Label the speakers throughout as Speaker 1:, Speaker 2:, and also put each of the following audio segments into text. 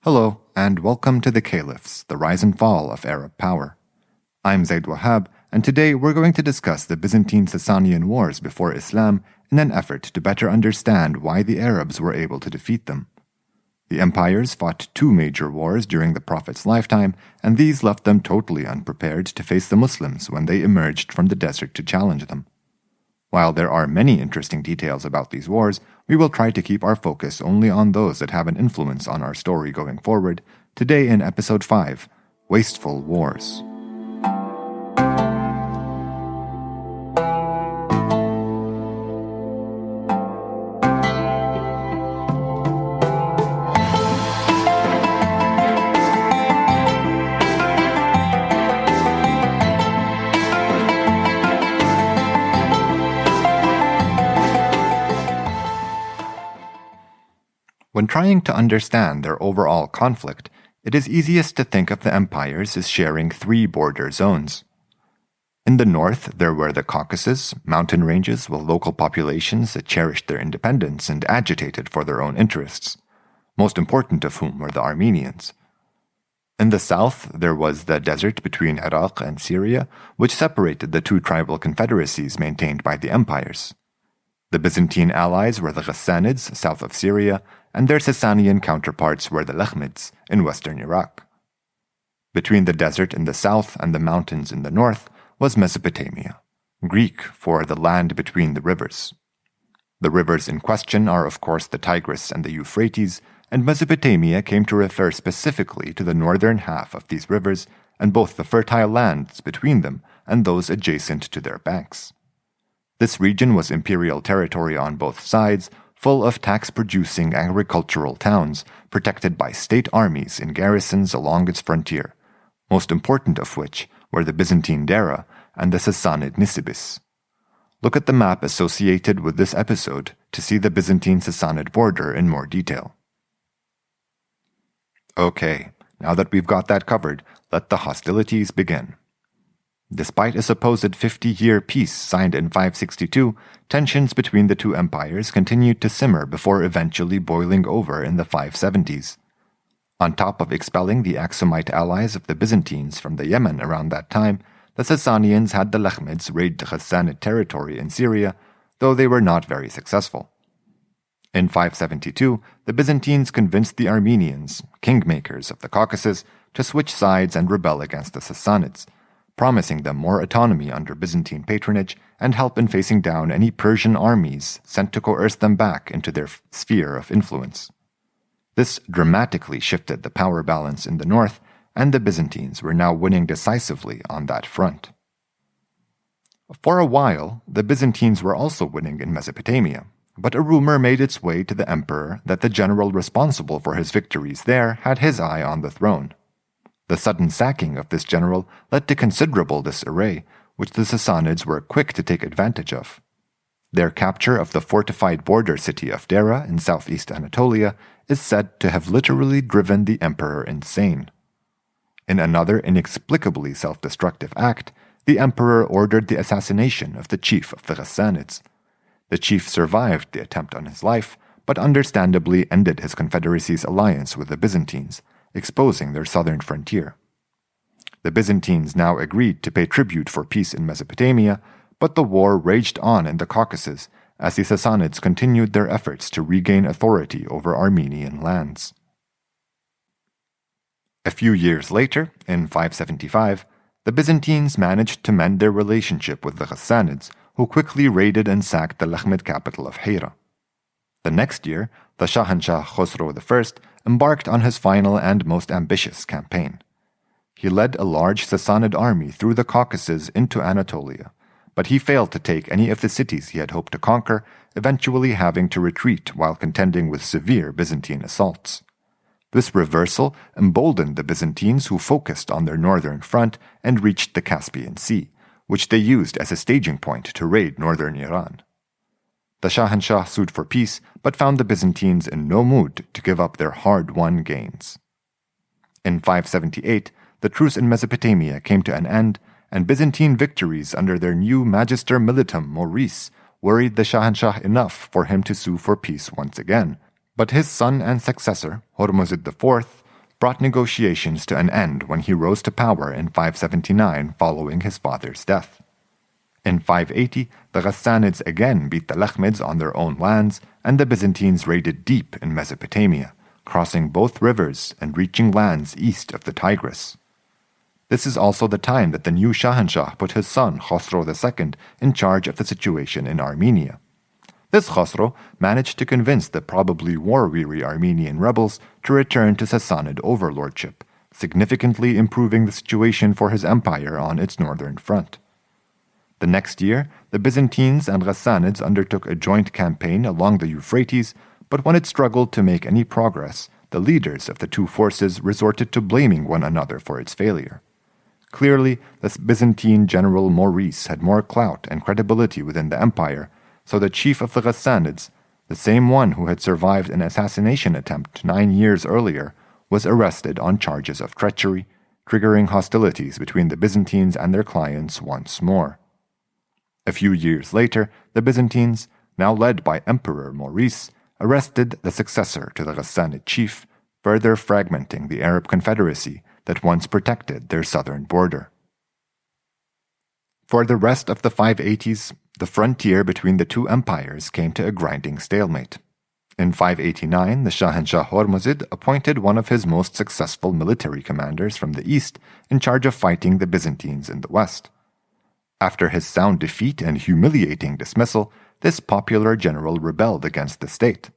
Speaker 1: Hello, and welcome to the Caliphs, the rise and fall of Arab power. I'm Zaid Wahab, and today we're going to discuss the Byzantine-Sasanian wars before Islam in an effort to better understand why the Arabs were able to defeat them. The empires fought two major wars during the Prophet's lifetime, and these left them totally unprepared to face the Muslims when they emerged from the desert to challenge them. While there are many interesting details about these wars, we will try to keep our focus only on those that have an influence on our story going forward, today in Episode 5, Wasteful Wars. When trying to understand their overall conflict, it is easiest to think of the empires as sharing three border zones. In the north, there were the Caucasus, mountain ranges with local populations that cherished their independence and agitated for their own interests, most important of whom were the Armenians. In the south, there was the desert between Iraq and Syria, which separated the two tribal confederacies maintained by the empires. The Byzantine allies were the Ghassanids, south of Syria, and their Sasanian counterparts were the Lakhmids in western Iraq. Between the desert in the south and the mountains in the north was Mesopotamia, Greek for the land between the rivers. The rivers in question are of course the Tigris and the Euphrates, and Mesopotamia came to refer specifically to the northern half of these rivers and both the fertile lands between them and those adjacent to their banks. This region was imperial territory on both sides, full of tax-producing agricultural towns protected by state armies in garrisons along its frontier, most important of which were the Byzantine Dera and the Sassanid Nisibis. Look at the map associated with this episode to see the Byzantine-Sassanid border in more detail. Okay, now that we've got that covered, let the hostilities begin. Despite a supposed 50-year peace signed in 562, tensions between the two empires continued to simmer before eventually boiling over in the 570s. On top of expelling the Aksumite allies of the Byzantines from the Yemen around that time, the Sassanians had the Lakhmids raid the Ghassanid territory in Syria, though they were not very successful. In 572, the Byzantines convinced the Armenians, kingmakers of the Caucasus, to switch sides and rebel against the Sassanids, promising them more autonomy under Byzantine patronage and help in facing down any Persian armies sent to coerce them back into their sphere of influence. This dramatically shifted the power balance in the north, and the Byzantines were now winning decisively on that front. For a while, the Byzantines were also winning in Mesopotamia, but a rumor made its way to the emperor that the general responsible for his victories there had his eye on the throne. The sudden sacking of this general led to considerable disarray, which the Sassanids were quick to take advantage of. Their capture of the fortified border city of Dera in southeast Anatolia is said to have literally driven the emperor insane. In another inexplicably self-destructive act, the emperor ordered the assassination of the chief of the Ghassanids. The chief survived the attempt on his life, but understandably ended his confederacy's alliance with the Byzantines, exposing their southern frontier. The Byzantines now agreed to pay tribute for peace in Mesopotamia, but the war raged on in the Caucasus as the Sassanids continued their efforts to regain authority over Armenian lands. A few years later, in 575, the Byzantines managed to mend their relationship with the Ghassanids, who quickly raided and sacked the Lakhmid capital of Hira. The next year, the Shahanshah Khosrow I embarked on his final and most ambitious campaign. He led a large Sassanid army through the Caucasus into Anatolia, but he failed to take any of the cities he had hoped to conquer, eventually having to retreat while contending with severe Byzantine assaults. This reversal emboldened the Byzantines, who focused on their northern front and reached the Caspian Sea, which they used as a staging point to raid northern Iran. The Shahanshah sued for peace, but found the Byzantines in no mood to give up their hard-won gains. In 578, the truce in Mesopotamia came to an end, and Byzantine victories under their new Magister Militum Maurice worried the Shahanshah enough for him to sue for peace once again, but his son and successor, Hormuzd IV, brought negotiations to an end when he rose to power in 579 following his father's death. In 580, the Ghassanids again beat the Lakhmids on their own lands, and the Byzantines raided deep in Mesopotamia, crossing both rivers and reaching lands east of the Tigris. This is also the time that the new Shahanshah put his son Khosrow II in charge of the situation in Armenia. This Khosrow managed to convince the probably war-weary Armenian rebels to return to Sassanid overlordship, significantly improving the situation for his empire on its northern front. The next year, the Byzantines and Ghassanids undertook a joint campaign along the Euphrates, but when it struggled to make any progress, the leaders of the two forces resorted to blaming one another for its failure. Clearly, the Byzantine general Maurice had more clout and credibility within the empire, so the chief of the Ghassanids, the same one who had survived an assassination attempt 9 years earlier, was arrested on charges of treachery, triggering hostilities between the Byzantines and their clients once more. A few years later, the Byzantines, now led by Emperor Maurice, arrested the successor to the Ghassanid chief, further fragmenting the Arab confederacy that once protected their southern border. For the rest of the 580s, the frontier between the two empires came to a grinding stalemate. In 589, the Shahanshah Hormuzid appointed one of his most successful military commanders from the east in charge of fighting the Byzantines in the west. After his sound defeat and humiliating dismissal, this popular general rebelled against the state.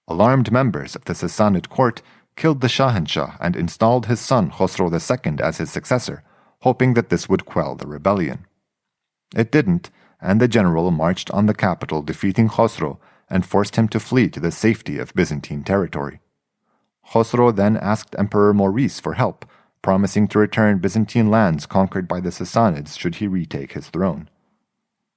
Speaker 1: Alarmed members of the Sassanid court killed the Shahanshah and installed his son Khosrow II as his successor, hoping that this would quell the rebellion. It didn't, and the general marched on the capital, defeating Khosrow and forced him to flee to the safety of Byzantine territory. Khosrow then asked Emperor Maurice for help, promising to return Byzantine lands conquered by the Sassanids should he retake his throne.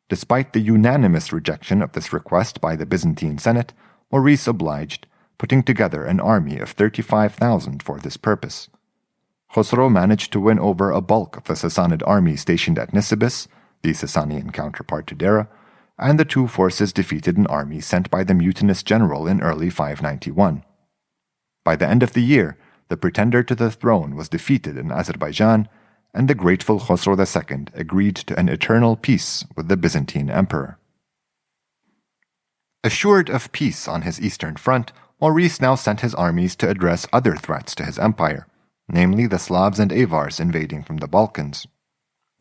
Speaker 1: Despite the unanimous rejection of this request by the Byzantine Senate, Maurice obliged, putting together an army of 35,000 for this purpose. Khosrow managed to win over a bulk of the Sassanid army stationed at Nisibis, the Sassanian counterpart to Dera, and the two forces defeated an army sent by the mutinous general in early 591. By the end of the year, the pretender to the throne was defeated in Azerbaijan, and the grateful Khosrow II agreed to an eternal peace with the Byzantine emperor. Assured of peace on his eastern front, Maurice now sent his armies to address other threats to his empire, namely the Slavs and Avars invading from the Balkans.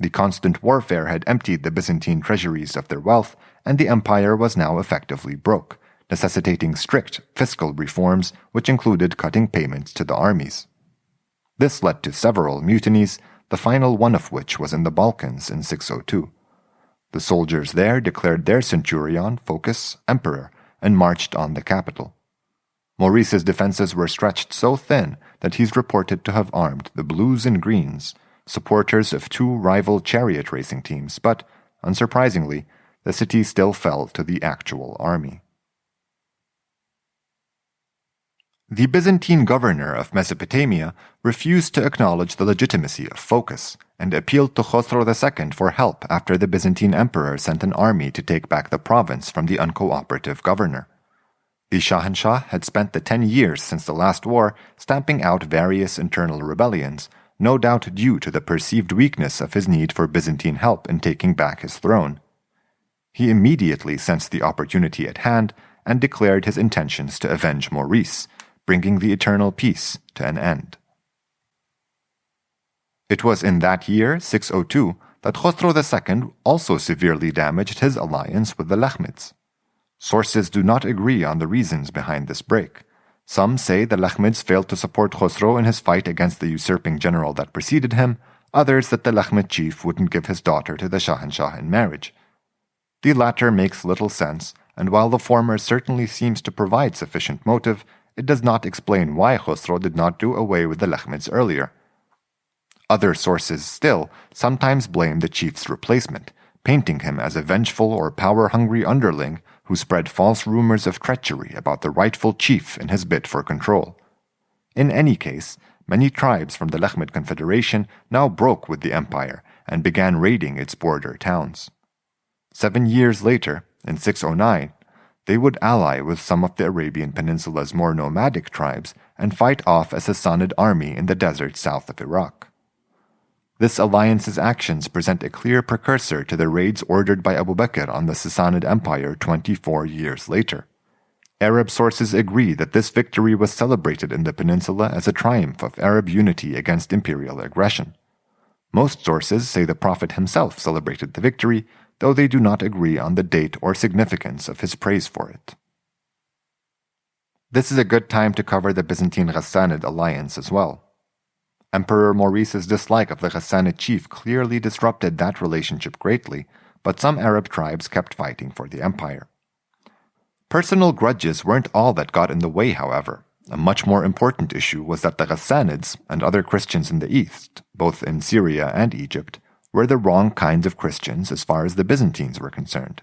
Speaker 1: The constant warfare had emptied the Byzantine treasuries of their wealth, and the empire was now effectively broke, necessitating strict fiscal reforms which included cutting payments to the armies. This led to several mutinies, the final one of which was in the Balkans in 602. The soldiers there declared their centurion, Phocas, emperor, and marched on the capital. Maurice's defenses were stretched so thin that he's reported to have armed the Blues and Greens, supporters of two rival chariot racing teams, but, unsurprisingly, the city still fell to the actual army. The Byzantine governor of Mesopotamia refused to acknowledge the legitimacy of Phocas and appealed to Khosrow II for help after the Byzantine emperor sent an army to take back the province from the uncooperative governor. The Shahanshah had spent the 10 years since the last war stamping out various internal rebellions, no doubt due to the perceived weakness of his need for Byzantine help in taking back his throne. He immediately sensed the opportunity at hand and declared his intentions to avenge Maurice, bringing the eternal peace to an end. It was in that year, 602, that Khosrow II also severely damaged his alliance with the Lakhmids. Sources do not agree on the reasons behind this break. Some say the Lakhmids failed to support Khosrow in his fight against the usurping general that preceded him, others that the Lakhmid chief wouldn't give his daughter to the Shahanshah in marriage. The latter makes little sense, and while the former certainly seems to provide sufficient motive, it does not explain why Khosrow did not do away with the Lakhmids earlier. Other sources still sometimes blame the chief's replacement, painting him as a vengeful or power-hungry underling who spread false rumors of treachery about the rightful chief in his bid for control. In any case, many tribes from the Lakhmid Confederation now broke with the empire and began raiding its border towns. 7 years later, in 609, they would ally with some of the Arabian Peninsula's more nomadic tribes and fight off a Sassanid army in the desert south of Iraq. This alliance's actions present a clear precursor to the raids ordered by Abu Bakr on the Sassanid Empire 24 years later. Arab sources agree that this victory was celebrated in the peninsula as a triumph of Arab unity against imperial aggression. Most sources say the Prophet himself celebrated the victory, though they do not agree on the date or significance of his praise for it. This is a good time to cover the Byzantine-Ghassanid alliance as well. Emperor Maurice's dislike of the Ghassanid chief clearly disrupted that relationship greatly, but some Arab tribes kept fighting for the empire. Personal grudges weren't all that got in the way, however. A much more important issue was that the Ghassanids and other Christians in the east, both in Syria and Egypt, were the wrong kinds of Christians as far as the Byzantines were concerned.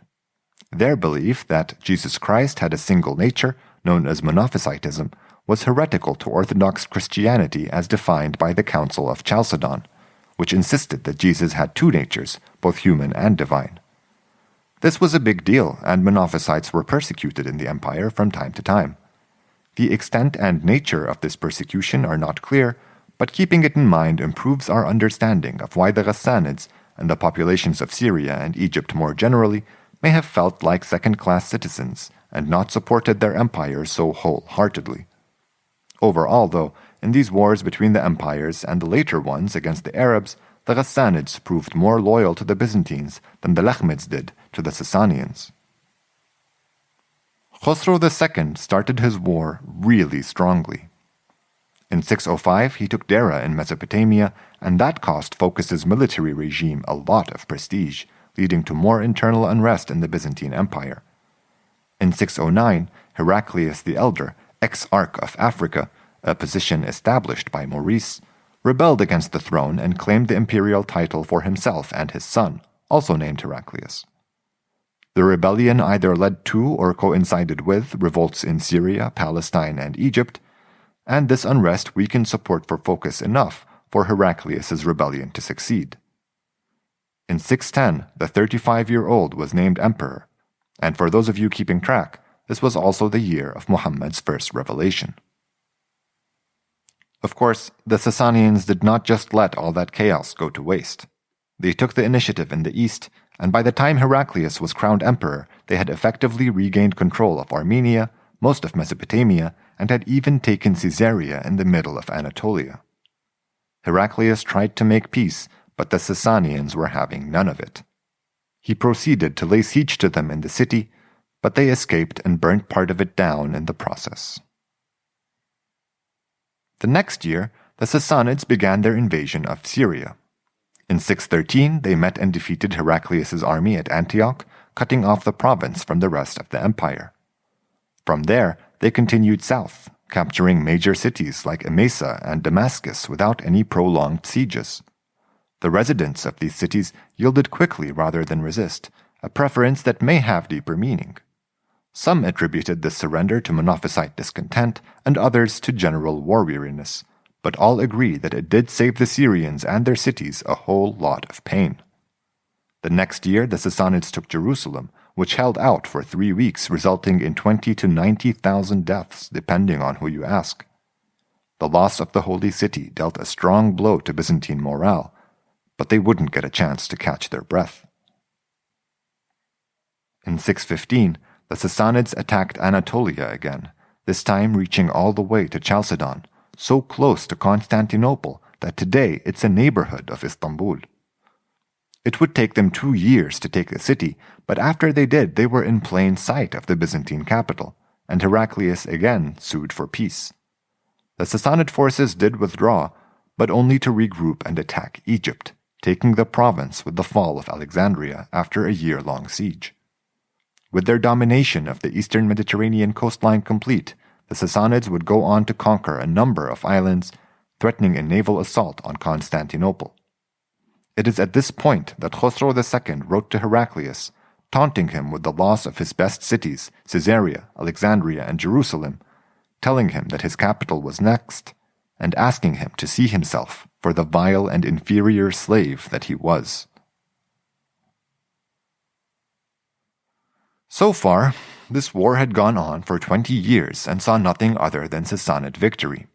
Speaker 1: Their belief that Jesus Christ had a single nature, known as Monophysitism, was heretical to Orthodox Christianity as defined by the Council of Chalcedon, which insisted that Jesus had two natures, both human and divine. This was a big deal, and Monophysites were persecuted in the empire from time to time. The extent and nature of this persecution are not clear, but keeping it in mind improves our understanding of why the Ghassanids and the populations of Syria and Egypt more generally may have felt like second-class citizens and not supported their empire so wholeheartedly. Overall, though, in these wars between the empires and the later ones against the Arabs, the Ghassanids proved more loyal to the Byzantines than the Lakhmids did to the Sasanians. Khosrow II started his war really strongly. In 605, he took Dera in Mesopotamia, and that cost Phocas's military regime a lot of prestige, leading to more internal unrest in the Byzantine Empire. In 609, Heraclius the Elder, Exarch of Africa, a position established by Maurice, rebelled against the throne and claimed the imperial title for himself and his son, also named Heraclius. The rebellion either led to or coincided with revolts in Syria, Palestine, and Egypt, and this unrest weakened support for Phocas enough for Heraclius's rebellion to succeed. In 610, the 35-year-old was named emperor, and for those of you keeping track, this was also the year of Muhammad's first revelation. Of course, the Sasanians did not just let all that chaos go to waste. They took the initiative in the east, and by the time Heraclius was crowned emperor, they had effectively regained control of Armenia, most of Mesopotamia, and had even taken Caesarea in the middle of Anatolia. Heraclius tried to make peace, but the Sasanians were having none of it. He proceeded to lay siege to them in the city, but they escaped and burnt part of it down in the process. The next year, the Sassanids began their invasion of Syria. In 613, they met and defeated Heraclius's army at Antioch, cutting off the province from the rest of the empire. From there, they continued south, capturing major cities like Emesa and Damascus without any prolonged sieges. The residents of these cities yielded quickly rather than resist, a preference that may have deeper meaning. Some attributed this surrender to Monophysite discontent and others to general war weariness, but all agree that it did save the Syrians and their cities a whole lot of pain. The next year, the Sassanids took Jerusalem, which held out for 3 weeks, resulting in 20,000 to 90,000 deaths, depending on who you ask. The loss of the Holy City dealt a strong blow to Byzantine morale, but they wouldn't get a chance to catch their breath. In 615, the Sassanids attacked Anatolia again, this time reaching all the way to Chalcedon, so close to Constantinople that today it's a neighborhood of Istanbul. It would take them 2 years to take the city, but after they did, they were in plain sight of the Byzantine capital, and Heraclius again sued for peace. The Sassanid forces did withdraw, but only to regroup and attack Egypt, taking the province with the fall of Alexandria after a year-long siege. With their domination of the eastern Mediterranean coastline complete, the Sassanids would go on to conquer a number of islands, threatening a naval assault on Constantinople. It is at this point that Khosrow II wrote to Heraclius, taunting him with the loss of his best cities, Caesarea, Alexandria, and Jerusalem, telling him that his capital was next, and asking him to see himself for the vile and inferior slave that he was. So far, this war had gone on for 20 years and saw nothing other than Sassanid victory.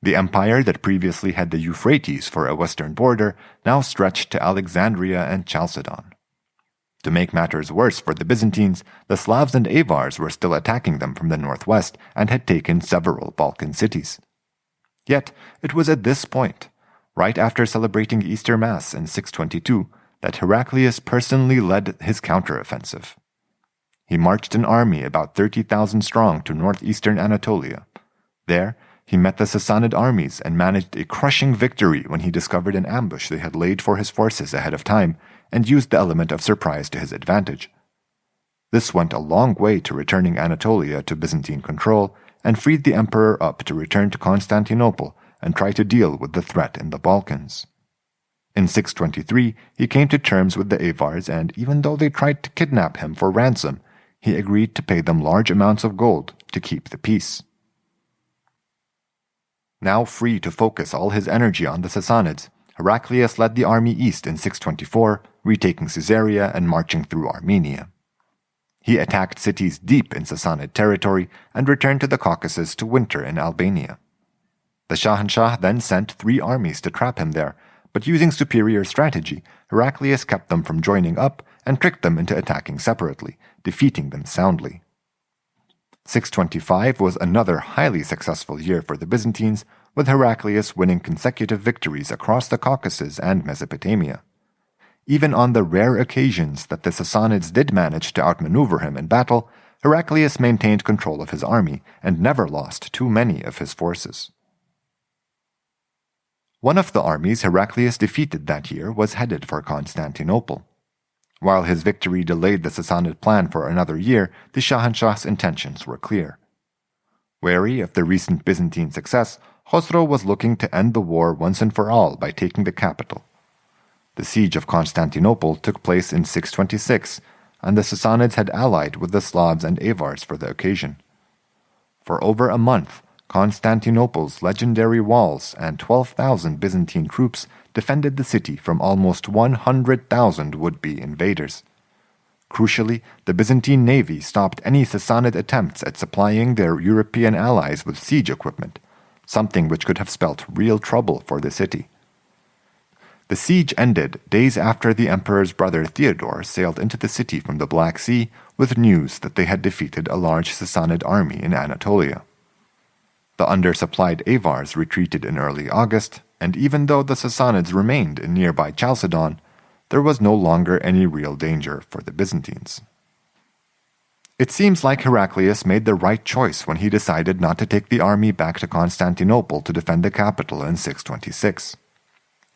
Speaker 1: The empire that previously had the Euphrates for a western border now stretched to Alexandria and Chalcedon. To make matters worse for the Byzantines, the Slavs and Avars were still attacking them from the northwest and had taken several Balkan cities. Yet, it was at this point, right after celebrating Easter Mass in 622, that Heraclius personally led his counteroffensive. He marched an army about 30,000 strong to northeastern Anatolia. There, he met the Sassanid armies and managed a crushing victory when he discovered an ambush they had laid for his forces ahead of time and used the element of surprise to his advantage. This went a long way to returning Anatolia to Byzantine control and freed the emperor up to return to Constantinople and try to deal with the threat in the Balkans. In 623, he came to terms with the Avars, and even though they tried to kidnap him for ransom, he agreed to pay them large amounts of gold to keep the peace. Now free to focus all his energy on the Sassanids, Heraclius led the army east in 624, retaking Caesarea and marching through Armenia. He attacked cities deep in Sassanid territory and returned to the Caucasus to winter in Albania. The Shahanshah then sent 3 armies to trap him there, but using superior strategy, Heraclius kept them from joining up and tricked them into attacking separately, defeating them soundly. 625 was another highly successful year for the Byzantines, with Heraclius winning consecutive victories across the Caucasus and Mesopotamia. Even on the rare occasions that the Sassanids did manage to outmaneuver him in battle, Heraclius maintained control of his army and never lost too many of his forces. One of the armies Heraclius defeated that year was headed for Constantinople. While his victory delayed the Sassanid plan for another year, the Shahanshah's intentions were clear. Wary of the recent Byzantine success, Khosrow was looking to end the war once and for all by taking the capital. The siege of Constantinople took place in 626, and the Sassanids had allied with the Slavs and Avars for the occasion. For over a month, Constantinople's legendary walls and 12,000 Byzantine troops defended the city from almost 100,000 would-be invaders. Crucially, the Byzantine navy stopped any Sassanid attempts at supplying their European allies with siege equipment, something which could have spelt real trouble for the city. The siege ended days after the emperor's brother Theodore sailed into the city from the Black Sea with news that they had defeated a large Sassanid army in Anatolia. The undersupplied Avars retreated in early August, and even though the Sassanids remained in nearby Chalcedon, there was no longer any real danger for the Byzantines. It seems like Heraclius made the right choice when he decided not to take the army back to Constantinople to defend the capital in 626.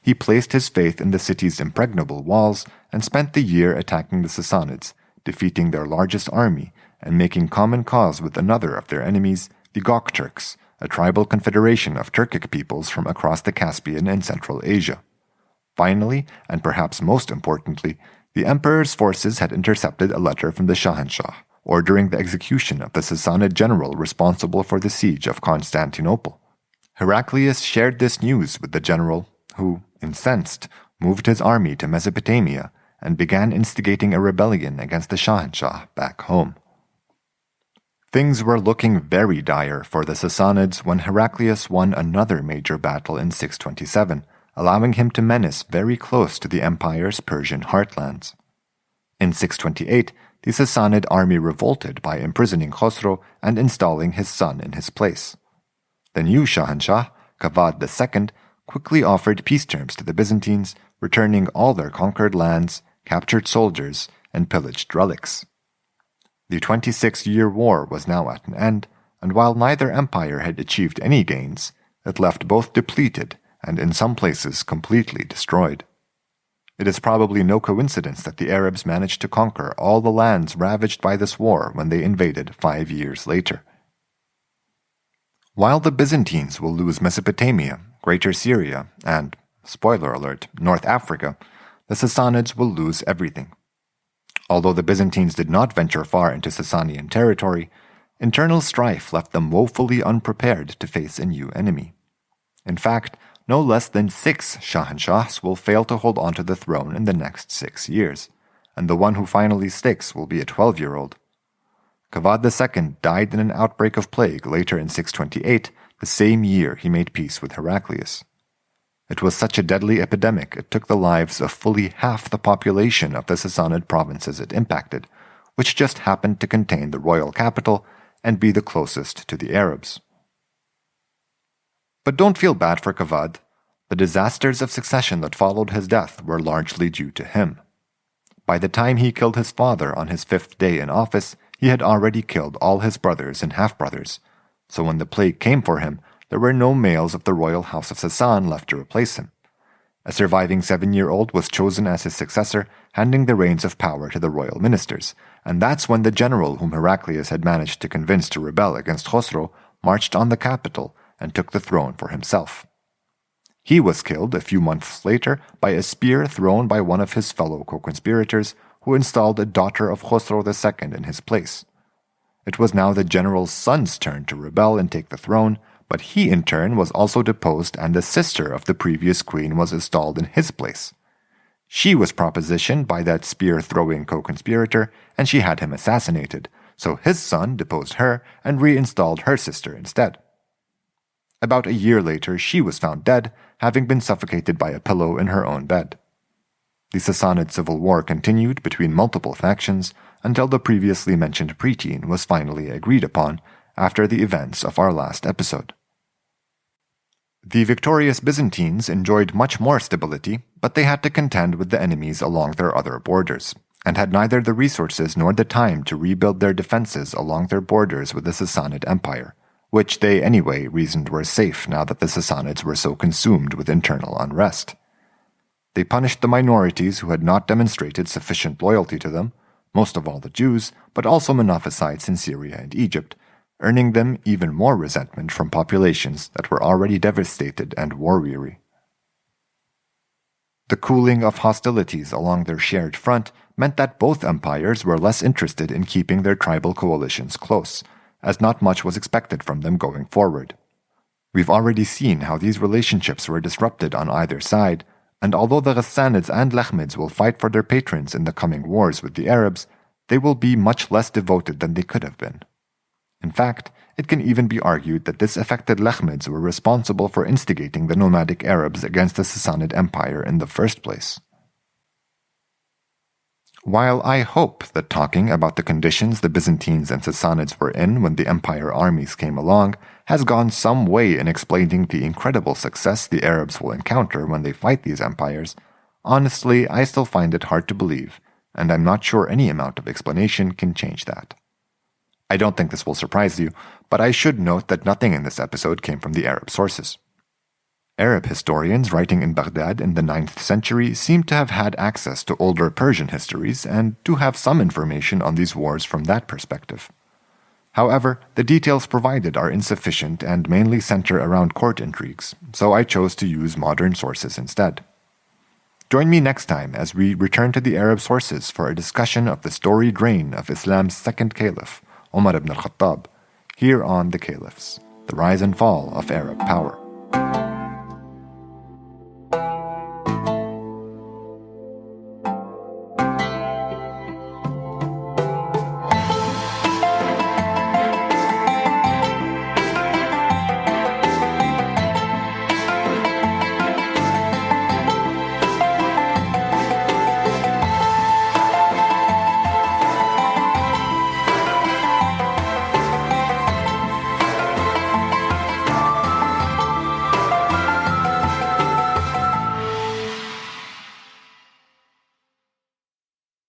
Speaker 1: He placed his faith in the city's impregnable walls and spent the year attacking the Sassanids, defeating their largest army and making common cause with another of their enemies, the Gokturks, a tribal confederation of Turkic peoples from across the Caspian and Central Asia. Finally, and perhaps most importantly, the emperor's forces had intercepted a letter from the Shahanshah, ordering the execution of the Sassanid general responsible for the siege of Constantinople. Heraclius shared this news with the general, who, incensed, moved his army to Mesopotamia and began instigating a rebellion against the Shahanshah back home. Things were looking very dire for the Sassanids when Heraclius won another major battle in 627, allowing him to menace very close to the empire's Persian heartlands. In 628, the Sassanid army revolted by imprisoning Khosrow and installing his son in his place. The new Shahanshah, Kavad II, quickly offered peace terms to the Byzantines, returning all their conquered lands, captured soldiers, and pillaged relics. The 26-year war was now at an end, and while neither empire had achieved any gains, it left both depleted and in some places completely destroyed. It is probably no coincidence that the Arabs managed to conquer all the lands ravaged by this war when they invaded 5 years later. While the Byzantines will lose Mesopotamia, Greater Syria, and, spoiler alert, North Africa, the Sassanids will lose everything. Although the Byzantines did not venture far into Sassanian territory, internal strife left them woefully unprepared to face a new enemy. In fact, no less than 6 Shahanshahs will fail to hold onto the throne in the next 6 years, and the one who finally sticks will be a 12-year-old, Kavad II died in an outbreak of plague later in 628, the same year he made peace with Heraclius. It was such a deadly epidemic it took the lives of fully half the population of the Sassanid provinces it impacted, which just happened to contain the royal capital and be the closest to the Arabs. But don't feel bad for Kavad. The disasters of succession that followed his death were largely due to him. By the time he killed his father on his 5th day in office, he had already killed all his brothers and half-brothers, so when the plague came for him, there were no males of the royal house of Sassan left to replace him. A surviving 7-year-old was chosen as his successor, handing the reins of power to the royal ministers, and that's when the general whom Heraclius had managed to convince to rebel against Khosrow marched on the capital and took the throne for himself. He was killed a few months later by a spear thrown by one of his fellow co-conspirators, who installed a daughter of Khosrow II in his place. It was now the general's son's turn to rebel and take the throne, but he in turn was also deposed and the sister of the previous queen was installed in his place. She was propositioned by that spear-throwing co-conspirator, and she had him assassinated, so his son deposed her and reinstalled her sister instead. About a year later, she was found dead, having been suffocated by a pillow in her own bed. The Sassanid civil war continued between multiple factions until the previously mentioned preteen was finally agreed upon after the events of our last episode. The victorious Byzantines enjoyed much more stability, but they had to contend with the enemies along their other borders, and had neither the resources nor the time to rebuild their defenses along their borders with the Sassanid Empire, which they anyway reasoned were safe now that the Sassanids were so consumed with internal unrest. They punished the minorities who had not demonstrated sufficient loyalty to them, most of all the Jews, but also Monophysites in Syria and Egypt, earning them even more resentment from populations that were already devastated and war-weary. The cooling of hostilities along their shared front meant that both empires were less interested in keeping their tribal coalitions close, as not much was expected from them going forward. We've already seen how these relationships were disrupted on either side, and although the Ghassanids and Lechmids will fight for their patrons in the coming wars with the Arabs, they will be much less devoted than they could have been. In fact, it can even be argued that disaffected Lechmids were responsible for instigating the nomadic Arabs against the Sassanid Empire in the first place. While I hope that talking about the conditions the Byzantines and Sassanids were in when the empire armies came along has gone some way in explaining the incredible success the Arabs will encounter when they fight these empires, honestly, I still find it hard to believe, and I'm not sure any amount of explanation can change that. I don't think this will surprise you, but I should note that nothing in this episode came from the Arab sources. Arab historians writing in Baghdad in the 9th century seem to have had access to older Persian histories and to have some information on these wars from that perspective. However, the details provided are insufficient and mainly center around court intrigues, so I chose to use modern sources instead. Join me next time as we return to the Arab sources for a discussion of the storied reign of Islam's second caliph, Umar ibn al-Khattab, here on The Caliphs, the rise and fall of Arab power.